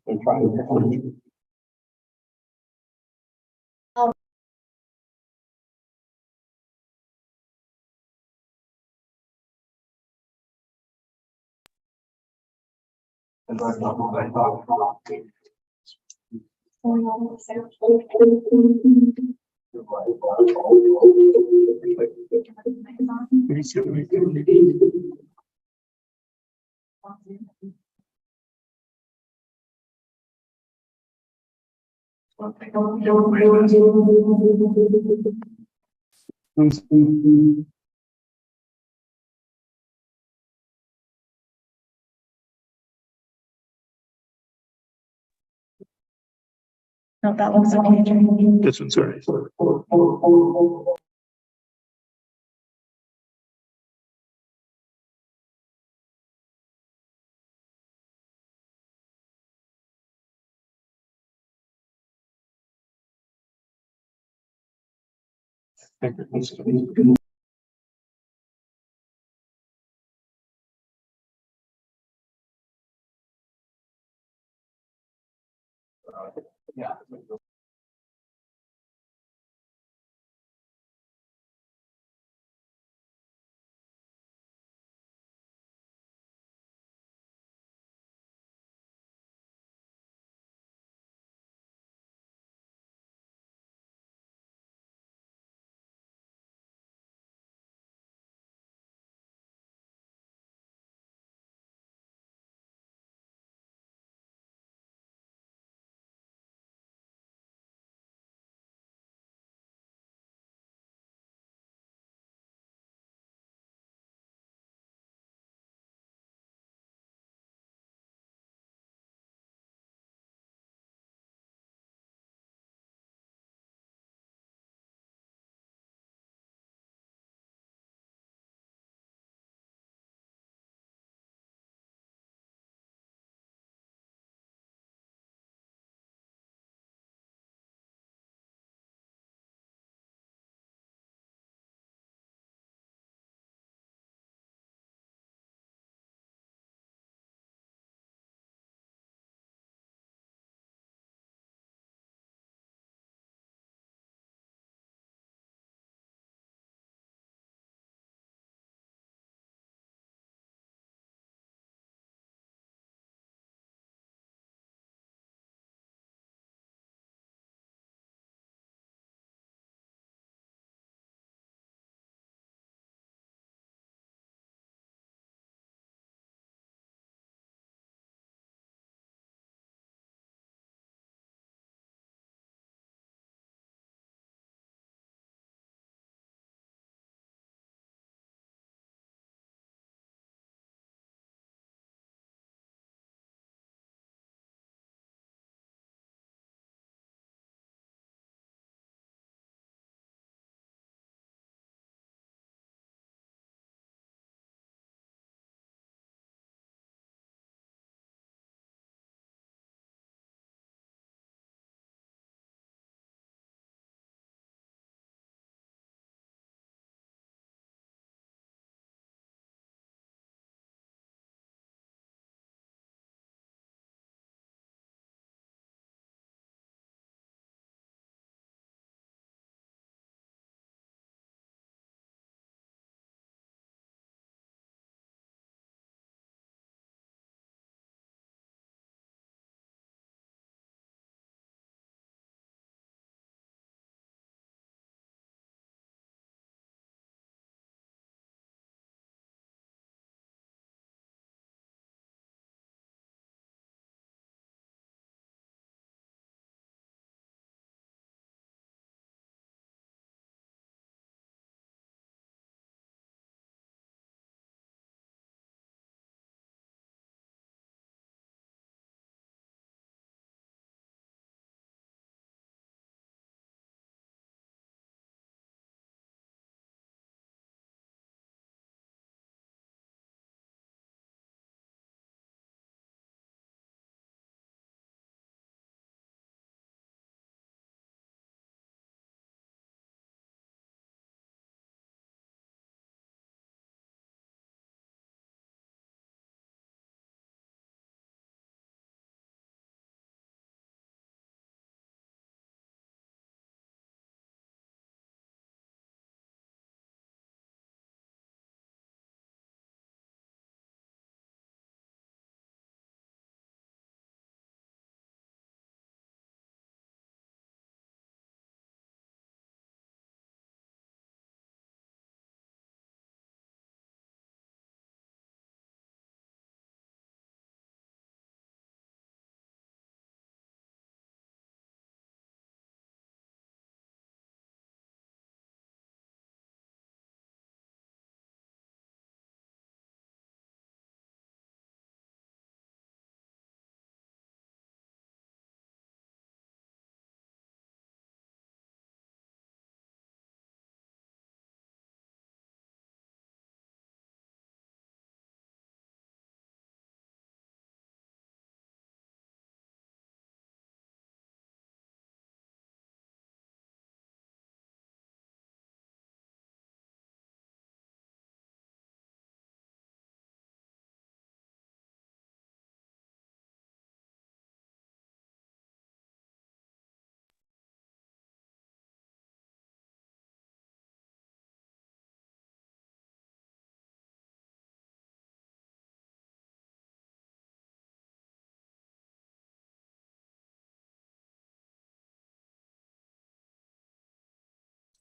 and trying to. No, that looks okay. This one's alright. Yeah.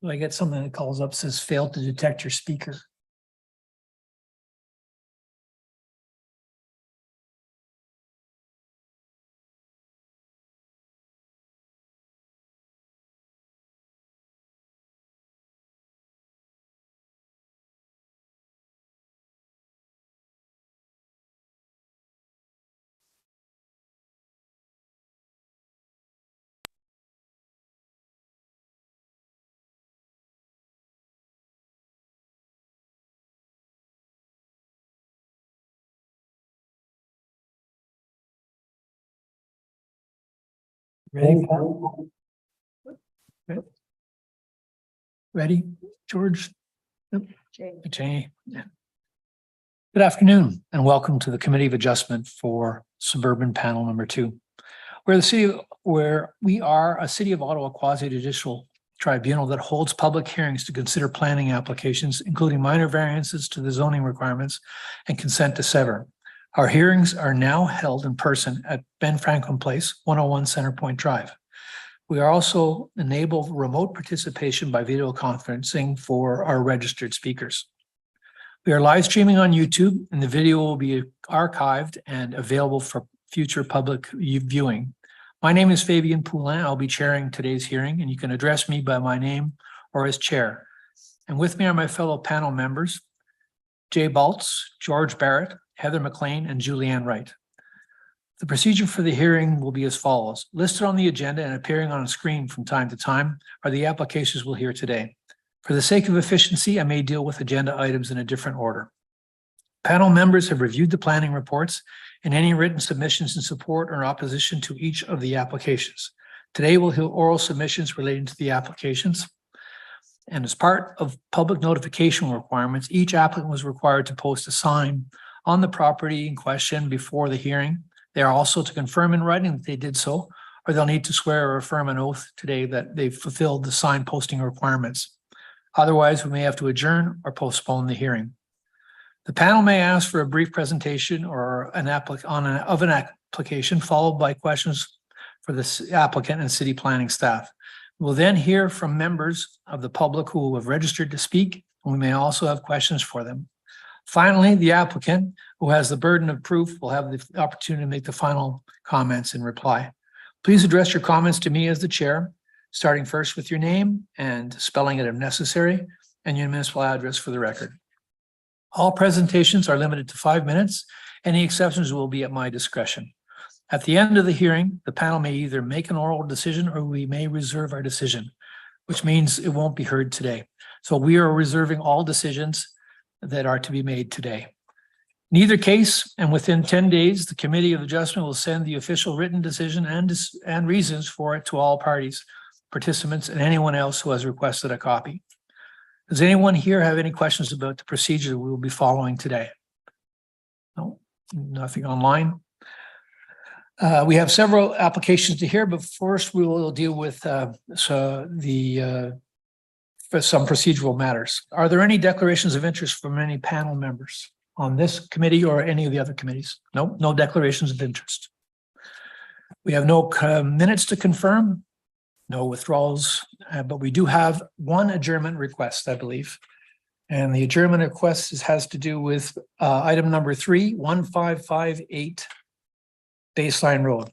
I get something that calls up, says failed to detect your speaker. Ready, Pat? Ready, George? Yep. Jay. Yeah. Good afternoon and welcome to the Committee of Adjustment for Suburban Panel Number 2. Where we are a City of Ottawa quasi-judicial tribunal that holds public hearings to consider planning applications, including minor variances to the zoning requirements and consent to sever. Our hearings are now held in person at Ben Franklin Place, 101 Centerpoint Drive. We are also enable remote participation by video conferencing for our registered speakers. We are live streaming on YouTube and the video will be archived and available for future public viewing. My name is Fabien Poulin. I'll be chairing today's hearing and you can address me by my name or as chair. And with me are my fellow panel members, Jay Baltz, George Barrett, Heather McLean, and Julianne Wright. The procedure for the hearing will be as follows. Listed on the agenda and appearing on a screen from time to time are the applications we'll hear today. For the sake of efficiency, I may deal with agenda items in a different order. Panel members have reviewed the planning reports and any written submissions in support or opposition to each of the applications. Today we'll hear oral submissions relating to the applications. And as part of public notification requirements, each applicant was required to post a sign on the property in question before the hearing. They are also to confirm in writing that they did so, or they'll need to swear or affirm an oath today that they've fulfilled the sign posting requirements. Otherwise, we may have to adjourn or postpone the hearing. The panel may ask for a brief presentation or an application, followed by questions for the applicant and city planning staff. We'll then hear from members of the public who have registered to speak, and we may also have questions for them. Finally, the applicant, who has the burden of proof, will have the opportunity to make the final comments and reply. Please address your comments to me as the chair, starting first with your name and spelling it if necessary, and your municipal address for the record. All presentations are limited to 5 minutes. Any exceptions will be at my discretion. At the end of the hearing, the panel may either make an oral decision or we may reserve our decision, which means it won't be heard today. So we are reserving all decisions that are to be made today. In either case, and within 10 days, the Committee of Adjustment will send the official written decision and reasons for it to all parties, participants, and anyone else who has requested a copy. Does anyone here have any questions about the procedure we will be following today? No, nothing online. We have several applications to hear, but first we will deal with for some procedural matters. Are there any declarations of interest from any panel members on this committee or any of the other committees? No, no declarations of interest. We have no minutes to confirm, no withdrawals, but we do have one adjournment request, I believe. And the adjournment request has to do with item number 3, 1558 Baseline Road.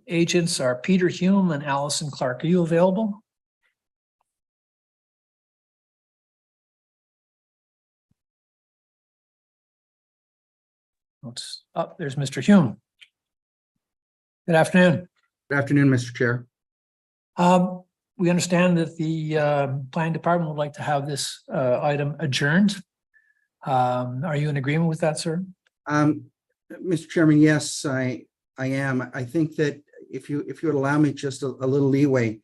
Agents are Peter Hume and Allison Clark. Are you available? There's Mr. Hume. Good afternoon. Good afternoon, Mr. Chair. We understand that the planning department would like to have this item adjourned. Are you in agreement with that, sir? Mr. Chairman, yes, I am. I think that if you would allow me just a little leeway,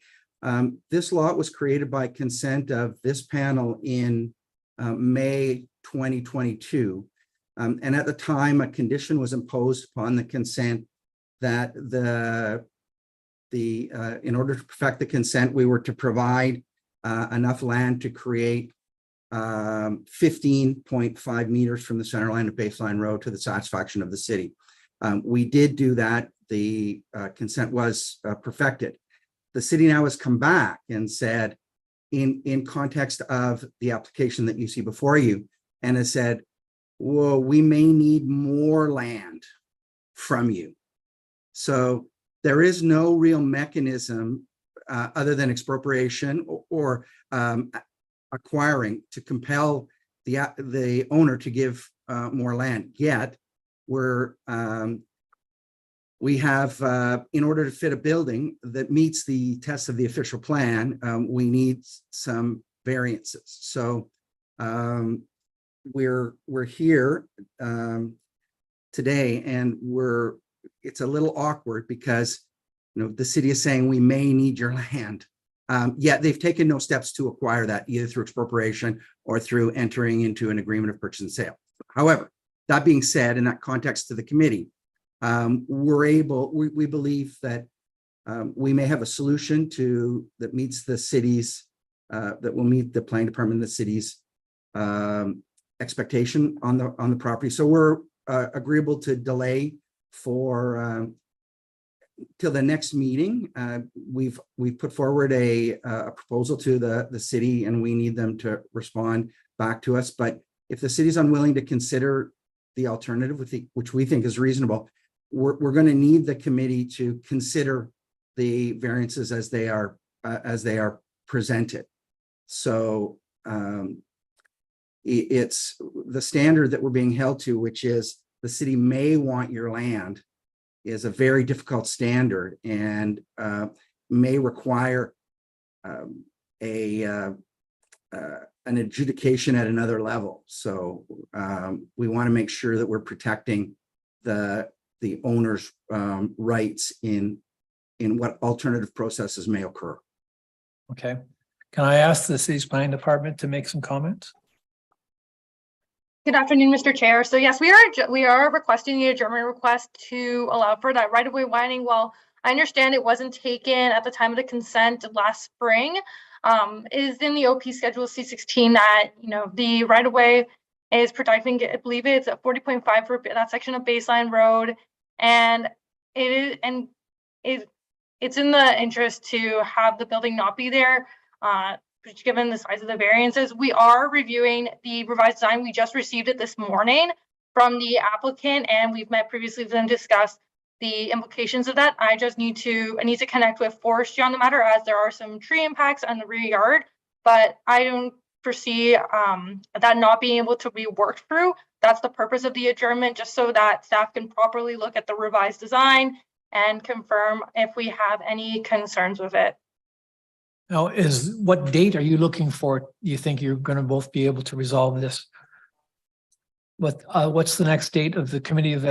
this lot was created by consent of this panel in May 2022. And at the time, a condition was imposed upon the consent that in order to perfect the consent, we were to provide enough land to create 15.5 meters from the center line of Baseline Road to the satisfaction of the city. We did do that. The consent was perfected. The city now has come back and said in context of the application that you see before you, and has said, well, we may need more land from you. So there is no real mechanism other than expropriation or acquiring to compel the owner to give more land. Yet we have, in order to fit a building that meets the test of the official plan, we need some variances. So we're here today, and it's a little awkward because the city is saying we may need your land. Yet they've taken no steps to acquire that, either through expropriation or through entering into an agreement of purchase and sale. However, that being said, in that context to the committee, we believe that we may have a solution that meets the city's, that will meet the planning department, the city's expectation on the property. So we're agreeable to delay for till the next meeting. We've put forward a proposal to the city, and we need them to respond back to us. But if the city's unwilling to consider the alternative, which we think is reasonable, we're going to need the committee to consider the variances as they are presented. So it's the standard that we're being held to, which is the city may want your land, is a very difficult standard, and may require an adjudication at another level. So we want to make sure that we're protecting the owner's rights in what alternative processes may occur. Okay. Can I ask the city's planning department to make some comments? Good afternoon, Mr. Chair. So yes, we are requesting the adjournment request to allow for that right-of-way widening. Well, I understand it wasn't taken at the time of the consent last spring. It is in the OP schedule C16 that the right-of-way is protecting. I believe it's at 40.5 for that section of Baseline Road, and it's in the interest to have the building not be there. Given the size of the variances, we are reviewing the revised design. We just received it this morning from the applicant, and we've met previously with them to discuss the implications of that. I need to connect with forestry on the matter, as there are some tree impacts on the rear yard, but I don't foresee that not being able to be worked through. That's the purpose of the adjournment, just so that staff can properly look at the revised design and confirm if we have any concerns with it. Now, what date are you looking for? You think you're going to both be able to resolve this? What's the next date of the committee of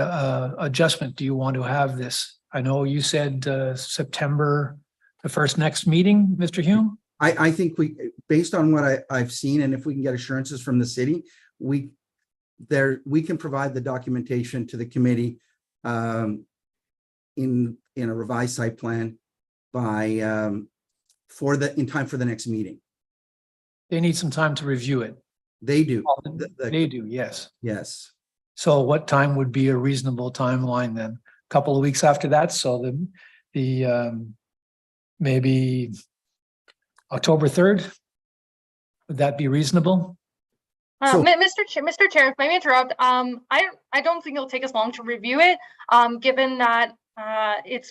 adjustment? Do you want to have this? I know you said September, the first next meeting, Mr. Hume. I think based on what I've seen, and if we can get assurances from the city, we can provide the documentation to the committee in a revised site plan by in time for the next meeting. They need some time to review it. They do. They do, yes. Yes. So what time would be a reasonable timeline then? A couple of weeks after that, so the maybe October 3rd? Would that be reasonable? Mr. Chair, if I may interrupt, I don't think it'll take us long to review it, given that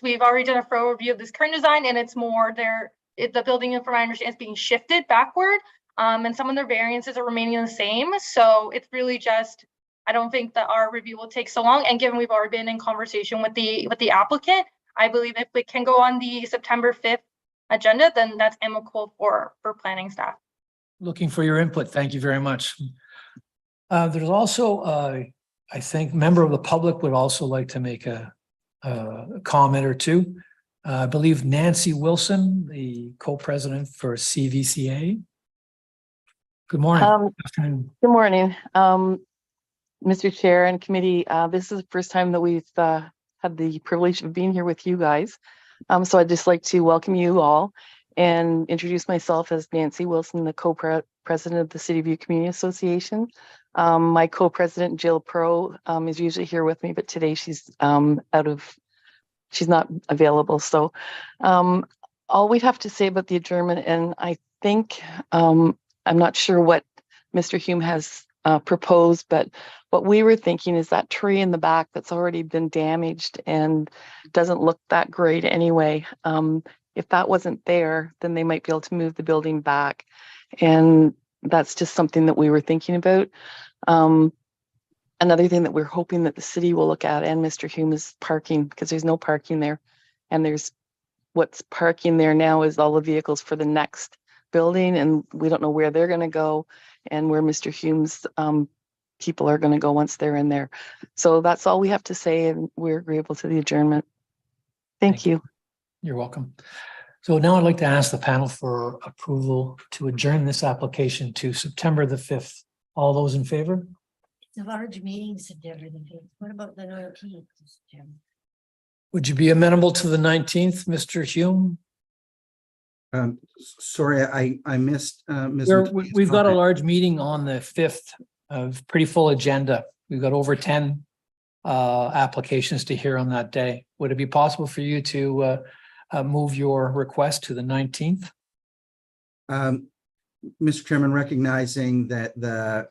we've already done a thorough review of this current design, and it's more the building, from my understanding, is being shifted backward, and some of their variances are remaining the same. So it's really just, I don't think that our review will take so long. And given we've already been in conversation with the applicant, I believe if we can go on the September 5th agenda, then that's amicable for planning staff. Looking for your input. Thank you very much. There's also, I think, member of the public would also like to make a comment or two. I believe Nancy Wilson, the co-president for CVCA. Good morning. Good morning, Mr. Chair and committee. This is the first time that we've had the privilege of being here with you guys. So I'd just like to welcome you all and introduce myself as Nancy Wilson, the co-president of the City View Community Association. My co-president, Jill Pro, is usually here with me, but today she's she's not available. So all we have to say about the adjournment, and I think, I'm not sure what Mr. Hume has proposed, but what we were thinking is that tree in the back that's already been damaged and doesn't look that great anyway. If that wasn't there, then they might be able to move the building back. And that's just something that we were thinking about. Another thing that we're hoping that the city will look at, and Mr. Hume, is parking, because there's no parking there. And there's what's parking there now is all the vehicles for the next building, and we don't know where they're going to go and where Mr. Hume's people are going to go once they're in there. So that's all we have to say, and we're agreeable to the adjournment. Thank you. You're welcome. So now I'd like to ask the panel for approval to adjourn this application to September the 5th. All those in favor? It's a large meeting, September the 5th. What about the 19th? Would you be amenable to the 19th, Mr. Hume? Sorry, I missed. Ms. McKee's We've got a comment. large meeting on the 5th, of pretty full agenda. We've got over 10 applications to hear on that day. Would it be possible for you to move your request to the 19th? Mr. Chairman, recognizing that that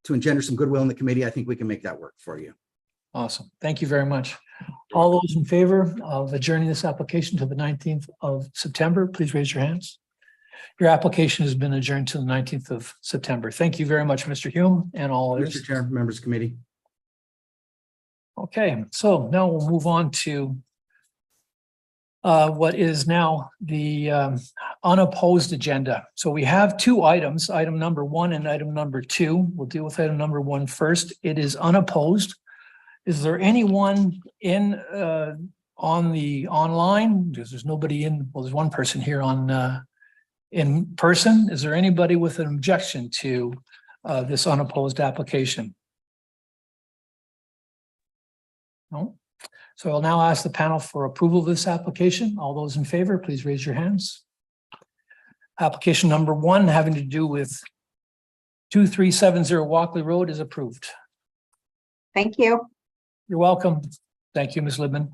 to engender some goodwill in the committee, I think we can make that work for you. Awesome. Thank you very much. All those in favor of adjourning this application to the 19th of September, please raise your hands. Your application has been adjourned to the 19th of September. Thank you very much, Mr. Hume, and all others. Mr. Chair, members of the committee. Okay, so now we'll move on to what is now the unopposed agenda. So we have two items, item number 1 and item number 2. We'll deal with item number 1 first. It is unopposed. Is there anyone in on the online? Because there's nobody in, well, there's one person here on in person. Is there anybody with an objection to this unopposed application? No. So I'll now ask the panel for approval of this application. All those in favor, please raise your hands. Application number 1 having to do with 2370 Walkley Road is approved. Thank you. You're welcome. Thank you, Ms. Libman.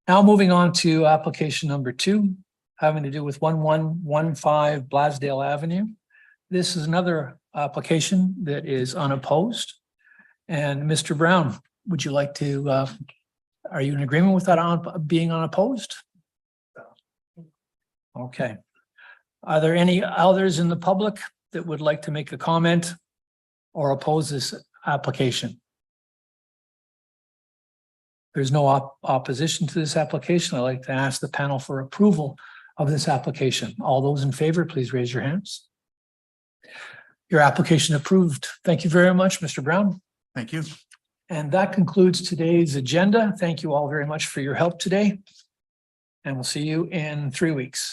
Now moving on to application number 2, having to do with 1115 Blasdale Avenue. This is another application that is unopposed. And Mr. Brown, would you like to, are you in agreement with that being unopposed? Okay. Are there any others in the public that would like to make a comment or oppose this application? There's no opposition to this application. I'd like to ask the panel for approval of this application. All those in favor, please raise your hands. Your application approved. Thank you very much, Mr. Brown. Thank you. And that concludes today's agenda. Thank you all very much for your help today. And we'll see you in 3 weeks.